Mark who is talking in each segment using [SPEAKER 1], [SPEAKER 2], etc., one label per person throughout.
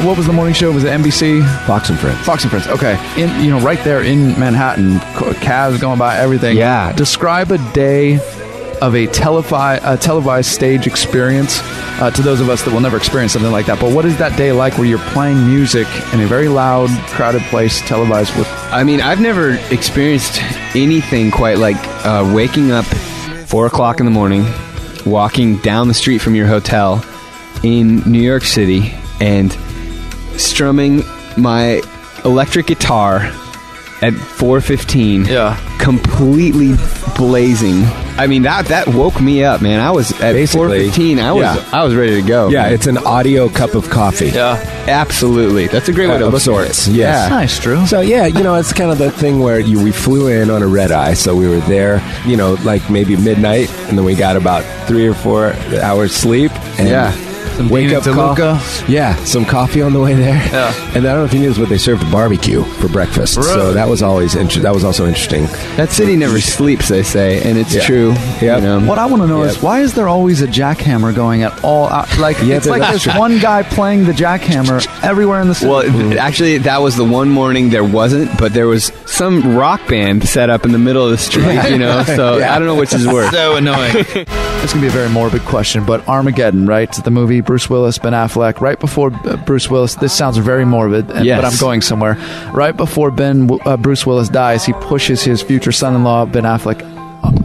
[SPEAKER 1] what was the morning show? Was it NBC?
[SPEAKER 2] Fox and Friends.
[SPEAKER 1] Fox and Friends. Okay, right there in Manhattan, cabs going by, everything.
[SPEAKER 2] Yeah.
[SPEAKER 1] Describe a day of a televised stage experience to those of us that will never experience something like that. But what is that day like where you're playing music in a very loud, crowded place, televised with...
[SPEAKER 3] I mean, I've never experienced anything quite like waking up 4 o'clock in the morning, walking down the street from your hotel in New York City, and strumming my electric guitar at 4:15.
[SPEAKER 1] Yeah.
[SPEAKER 3] Completely blazing. I mean, that woke me up, man. I was at 4:15. I was ready to go.
[SPEAKER 2] Yeah,
[SPEAKER 3] man.
[SPEAKER 2] it's an audio cup of coffee.
[SPEAKER 1] Yeah.
[SPEAKER 3] Absolutely. That's a great way to look at it.
[SPEAKER 2] Yes.
[SPEAKER 1] Yeah. Nice, Drew.
[SPEAKER 2] So, yeah, it's kind of the thing where we flew in on a red eye. So we were there, like maybe midnight, and then we got about 3 or 4 hours sleep. And
[SPEAKER 1] Some
[SPEAKER 2] wake up
[SPEAKER 1] coffee.
[SPEAKER 2] Yeah, some coffee on the way there.
[SPEAKER 1] Yeah.
[SPEAKER 2] And I don't know if you knew this, but they served barbecue for breakfast.
[SPEAKER 1] Really?
[SPEAKER 2] So that was always that was also interesting.
[SPEAKER 3] That city never sleeps, they say, and it's true.
[SPEAKER 2] Yeah.
[SPEAKER 1] What I want to know is, why is there always a jackhammer going at all? It's like there's one guy playing the jackhammer everywhere in the city.
[SPEAKER 3] Well, actually, that was the one morning there wasn't, but there was some rock band set up in the middle of the street, so I don't know which is worse.
[SPEAKER 1] So annoying. It's going to be a very morbid question, but Armageddon, right? The movie, Bruce Willis, Ben Affleck, right before Bruce Willis, this sounds very morbid, but I'm going somewhere. Right before Bruce Willis dies, he pushes his future son-in-law, Ben Affleck,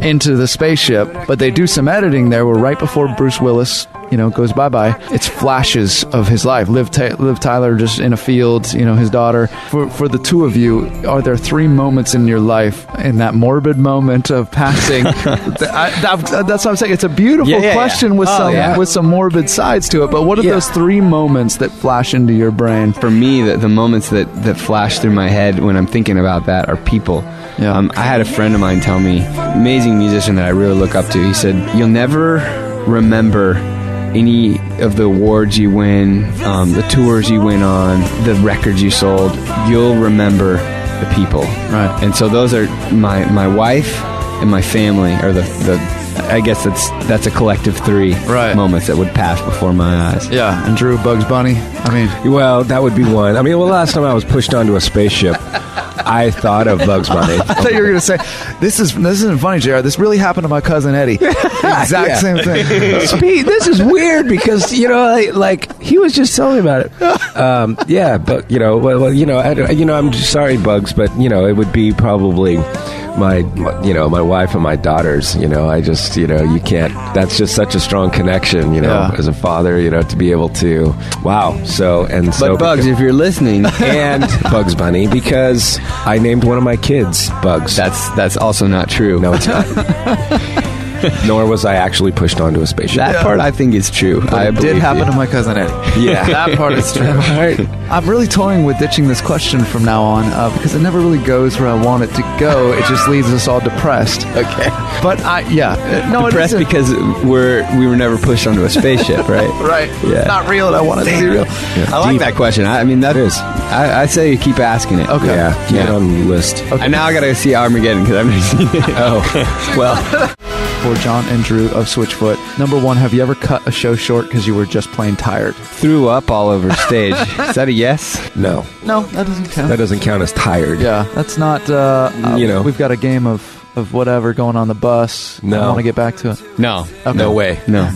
[SPEAKER 1] into the spaceship, but they do some editing there where right before Bruce Willis goes bye-bye, it's flashes of his life. Liv Tyler just in a field, his daughter. For the two of you, are there 3 moments in your life, in that morbid moment of passing? That's what I'm saying. It's a beautiful question with some morbid sides to it, but what are those 3 moments that flash into your brain?
[SPEAKER 3] For me, the moments that flash through my head when I'm thinking about that are people.
[SPEAKER 1] Yeah.
[SPEAKER 3] I had a friend of mine tell me, amazing musician that I really look up to, he said, you'll never remember any of the awards you win, the tours you went on, the records you sold. You'll remember the people.
[SPEAKER 1] Right.
[SPEAKER 3] And so those are my wife and my family are the I guess that's a collective 3 moments that would pass before my eyes.
[SPEAKER 1] Yeah, and Drew, Bugs Bunny.
[SPEAKER 2] Well, that would be one. Last time I was pushed onto a spaceship, I thought of Bugs Bunny.
[SPEAKER 1] I thought you were going to say, this isn't funny, Jayar. This really happened to my cousin Eddie. The exact same thing.
[SPEAKER 2] This is weird because, like he was just telling me about it. But, I'm just sorry, Bugs, but, it would be probably my wife and my daughters. I just, you can't, that's just such a strong connection, as a father, to be able to, wow. But
[SPEAKER 3] Bugs, if you're listening,
[SPEAKER 2] and Bugs Bunny, because I named one of my kids Bugs.
[SPEAKER 3] That's also not true.
[SPEAKER 2] No, it's not. Nor was I actually pushed onto a spaceship.
[SPEAKER 3] That part I think is true.
[SPEAKER 1] It did happen to my cousin Eddie.
[SPEAKER 2] Yeah.
[SPEAKER 1] That part is true. I'm really toying with ditching this question from now on because it never really goes where I want it to go. It just leaves us all depressed.
[SPEAKER 3] Okay.
[SPEAKER 1] But
[SPEAKER 3] depressed because we were never pushed onto a spaceship, right?
[SPEAKER 1] Right.
[SPEAKER 3] Yeah.
[SPEAKER 1] It's not real and I want it to be real.
[SPEAKER 2] Yeah.
[SPEAKER 3] I like that question. That is. I say you keep asking it.
[SPEAKER 1] Okay.
[SPEAKER 2] Yeah. Keep it on the list.
[SPEAKER 3] Okay. And now I got to see Armageddon because I've never seen it.
[SPEAKER 2] Oh. Well.
[SPEAKER 1] For John and Drew of Switchfoot. Number 1, have you ever cut a show short because you were just plain tired?
[SPEAKER 3] Threw up all over stage. Is that a yes?
[SPEAKER 2] No.
[SPEAKER 1] No, that doesn't count.
[SPEAKER 2] That doesn't count as tired.
[SPEAKER 1] Yeah, that's not, we've got a game of whatever going on the bus.
[SPEAKER 2] No.
[SPEAKER 1] I want to get back to it.
[SPEAKER 3] No.
[SPEAKER 1] Okay.
[SPEAKER 2] No way.
[SPEAKER 3] No.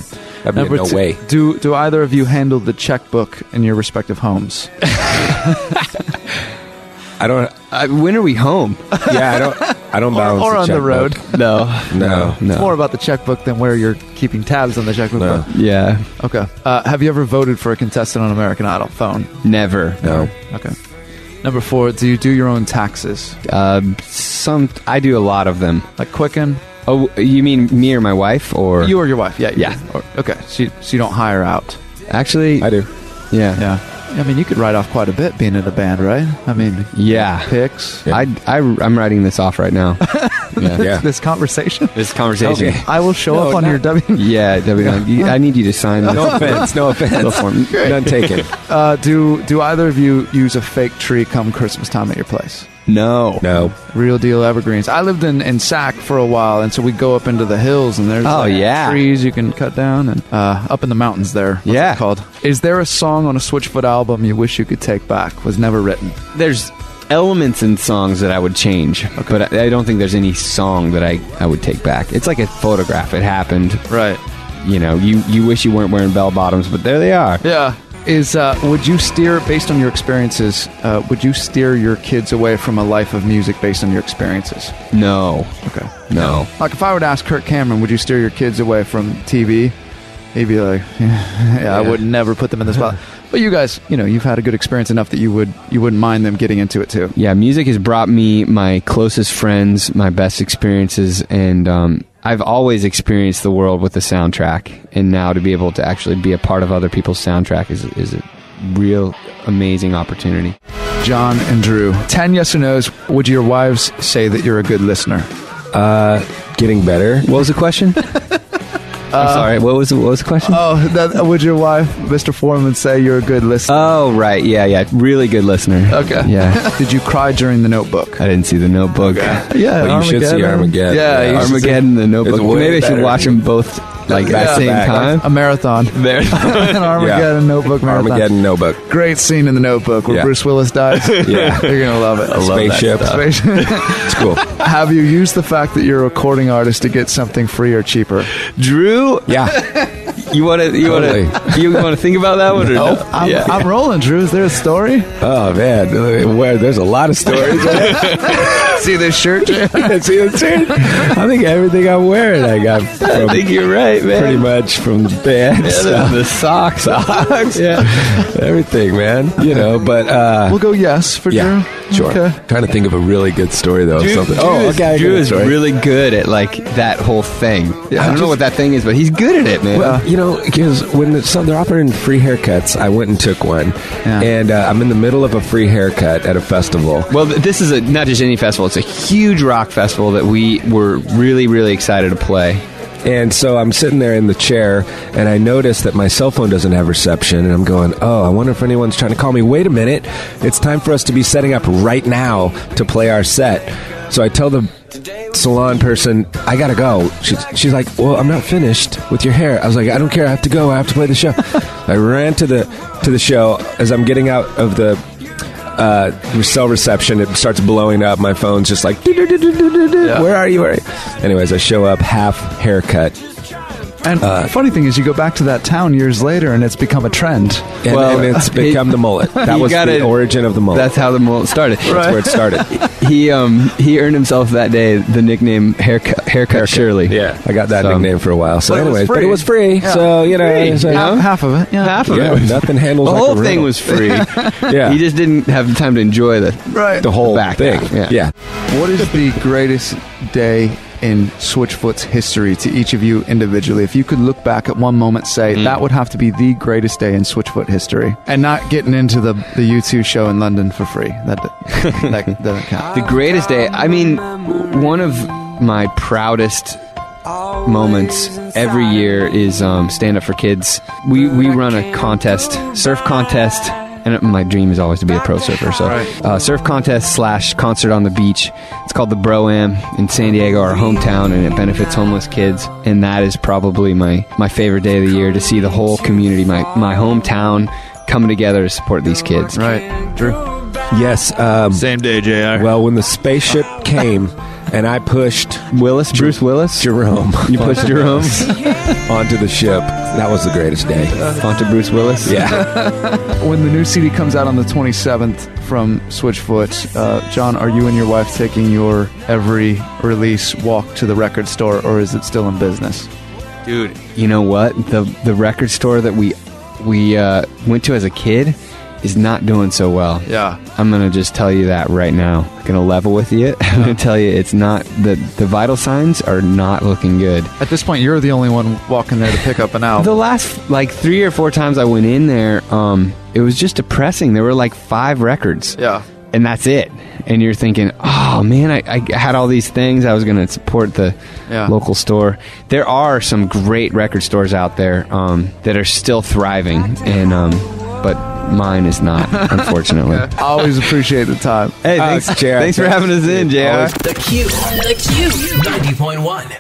[SPEAKER 2] Number no
[SPEAKER 1] 2,
[SPEAKER 2] way.
[SPEAKER 1] Do either of you handle the checkbook in your respective homes?
[SPEAKER 2] I don't.
[SPEAKER 3] When are we home?
[SPEAKER 2] Yeah, I don't balance
[SPEAKER 1] or
[SPEAKER 2] the
[SPEAKER 1] on the road.
[SPEAKER 3] No.
[SPEAKER 1] It's more about the checkbook than where you're keeping tabs on the checkbook.
[SPEAKER 2] No.
[SPEAKER 3] Yeah.
[SPEAKER 1] Okay. Have you ever voted for a contestant on American Idol? Phone?
[SPEAKER 3] Never.
[SPEAKER 2] No.
[SPEAKER 1] Okay. Number 4, do you do your own taxes?
[SPEAKER 3] I do a lot of them.
[SPEAKER 1] Like Quicken?
[SPEAKER 3] Oh, you mean me or my wife, or
[SPEAKER 1] you or your wife? Yeah.
[SPEAKER 3] Yeah.
[SPEAKER 1] Okay. So you don't hire out.
[SPEAKER 3] Actually,
[SPEAKER 2] I do.
[SPEAKER 3] Yeah.
[SPEAKER 1] Yeah. You could write off quite a bit being in a band, right?
[SPEAKER 3] Yeah.
[SPEAKER 1] Picks.
[SPEAKER 2] Yeah.
[SPEAKER 3] I'm writing this off right now.
[SPEAKER 2] Yeah.
[SPEAKER 1] This conversation.
[SPEAKER 3] Okay.
[SPEAKER 1] I will show up on your W.
[SPEAKER 3] Yeah, I need you to sign this.
[SPEAKER 2] No offense. None taken.
[SPEAKER 1] Do either of you use a fake tree come Christmas time at your place?
[SPEAKER 2] No.
[SPEAKER 1] Real deal evergreens. I lived in Sac for a while, and so we go up into the hills, and there's trees you can cut down, and up in the mountains there. What's it called? Is there a song on a Switchfoot album you wish you could take back? Was never written.
[SPEAKER 3] There's elements in songs that I would change, but I don't think there's any song that I would take back. It's like a photograph. It happened.
[SPEAKER 1] Right.
[SPEAKER 3] You know, you wish you weren't wearing bell bottoms, but there they are.
[SPEAKER 1] Yeah. Would you steer, based on your experiences, would you steer your kids away from a life of music based on your experiences?
[SPEAKER 3] No.
[SPEAKER 1] Okay.
[SPEAKER 3] No.
[SPEAKER 1] Like, if I were to ask Kirk Cameron, would you steer your kids away from TV? He'd be like, I would never put them in this spot. But you guys, you've had a good experience enough that you wouldn't mind them getting into it too.
[SPEAKER 3] Yeah, music has brought me my closest friends, my best experiences, and I've always experienced the world with the soundtrack, and now to be able to actually be a part of other people's soundtrack is a real amazing opportunity.
[SPEAKER 1] John and Drew, 10 yes or no's. Would your wives say that you're a good listener?
[SPEAKER 2] Getting better.
[SPEAKER 3] What was the question? I'm sorry. What was the question?
[SPEAKER 1] Would your wife, Mr. Foreman, say you're a good listener?
[SPEAKER 3] Oh, right. Yeah. Really good listener.
[SPEAKER 1] Okay.
[SPEAKER 3] Yeah.
[SPEAKER 1] Did you cry during The Notebook?
[SPEAKER 3] I didn't see The Notebook.
[SPEAKER 1] Okay. Yeah,
[SPEAKER 2] well, you should see Armageddon.
[SPEAKER 1] Yeah,
[SPEAKER 3] Armageddon, The Notebook. Maybe I should watch them both at the same time.
[SPEAKER 1] A marathon. An Armageddon Notebook marathon.
[SPEAKER 2] Armageddon Notebook.
[SPEAKER 1] Great scene in The Notebook where Bruce Willis dies.
[SPEAKER 2] Yeah.
[SPEAKER 1] You're going to love it.
[SPEAKER 2] I love spaceship.
[SPEAKER 1] That stuff. It's cool. Have you used the fact that you're a recording artist to get something free or cheaper?
[SPEAKER 3] Drew?
[SPEAKER 2] Yeah.
[SPEAKER 3] You want to think about that one or no?
[SPEAKER 1] I'm rolling, Drew. Is there a story?
[SPEAKER 2] Oh man, there's a lot of stories.
[SPEAKER 1] See this shirt?
[SPEAKER 2] See this shirt? I think everything I'm wearing, I got.
[SPEAKER 3] I think you're right, man.
[SPEAKER 2] Pretty much from the band,
[SPEAKER 3] the socks,
[SPEAKER 2] everything, man. But
[SPEAKER 1] we'll go yes for Drew.
[SPEAKER 2] Sure.
[SPEAKER 1] Okay.
[SPEAKER 2] Trying to think of a really good story though.
[SPEAKER 3] Drew is really good at that whole thing. Yeah, I don't know what that thing is, but he's good at it, man.
[SPEAKER 2] Well, because when they're offering free haircuts, I went and took one, and I'm in the middle of a free haircut at a festival.
[SPEAKER 3] Well, this is not just any festival; it's a huge rock festival that we were really, really excited to play.
[SPEAKER 2] And so I'm sitting there in the chair, and I notice that my cell phone doesn't have reception, and I'm going, I wonder if anyone's trying to call me. Wait a minute, it's time for us to be setting up right now to play our set. So I tell the salon person, I gotta go. She's like, well, I'm not finished with your hair. I was like, I don't care, I have to go, I have to play the show. I ran to the show. As I'm getting out of the cell reception, it starts blowing up. My phone's just like, where are you? Anyways, I show up half haircut.
[SPEAKER 1] And funny thing is, you go back to that town years later, and it's become a trend.
[SPEAKER 2] And it's become the mullet. That was the origin of the mullet.
[SPEAKER 3] That's how the mullet started.
[SPEAKER 2] That's where it started.
[SPEAKER 3] He earned himself that day the nickname Haircut Shirley.
[SPEAKER 2] Yeah, I got that nickname for a while. So, but it was free.
[SPEAKER 1] Yeah.
[SPEAKER 2] So
[SPEAKER 1] half of it. Yeah.
[SPEAKER 3] Half of it.
[SPEAKER 2] Nothing handles.
[SPEAKER 3] The whole thing was free.
[SPEAKER 2] Yeah,
[SPEAKER 3] he just didn't have the time to enjoy the
[SPEAKER 2] whole
[SPEAKER 3] back
[SPEAKER 2] thing. Yeah.
[SPEAKER 1] What is the greatest day in Switchfoot's history to each of you individually? If you could look back at one moment, say that would have to be the greatest day in Switchfoot history, and not getting into the U2 show in London for free. That doesn't count.
[SPEAKER 3] The greatest day. I mean, one of my proudest moments every year is Stand Up for Kids. We run a contest, surf contest. And my dream is always to be a pro surfer. So surf contest / concert on the beach. It's called the Bro-Am in San Diego, our hometown, and it benefits homeless kids. And that is probably my favorite day of the year, to see the whole community, my hometown, coming together to support these kids.
[SPEAKER 1] Right. Drew?
[SPEAKER 2] Yes.
[SPEAKER 4] Same day, JR.
[SPEAKER 2] Well, when the spaceship came and I pushed
[SPEAKER 3] Bruce Willis?
[SPEAKER 2] Jerome.
[SPEAKER 3] You pushed Jerome?
[SPEAKER 2] onto the ship. That was the greatest day.
[SPEAKER 3] Onto Bruce Willis?
[SPEAKER 2] Yeah.
[SPEAKER 1] When the new CD comes out on the 27th from Switchfoot, John, are you and your wife taking your every release walk to the record store, or is it still in business?
[SPEAKER 3] Dude, you know what? The record store that we went to as a kid is not doing so well.
[SPEAKER 1] Yeah.
[SPEAKER 3] I'm going to just tell you that right now. I'm going to level with you. I'm going to tell you it's not, the vital signs are not looking good.
[SPEAKER 1] At this point, you're the only one walking there to pick up an album.
[SPEAKER 3] The last 3 or 4 times I went in there, it was just depressing. There were 5 records.
[SPEAKER 1] Yeah.
[SPEAKER 3] And that's it. And you're thinking, oh man, I had all these things. I was going to support the local store. There are some great record stores out there that are still thriving, and but Mine is not, unfortunately.
[SPEAKER 1] I always appreciate the time.
[SPEAKER 3] Hey, thanks,
[SPEAKER 2] Jayar.
[SPEAKER 3] Thanks for having us in, JR.
[SPEAKER 4] The Q. 90.1.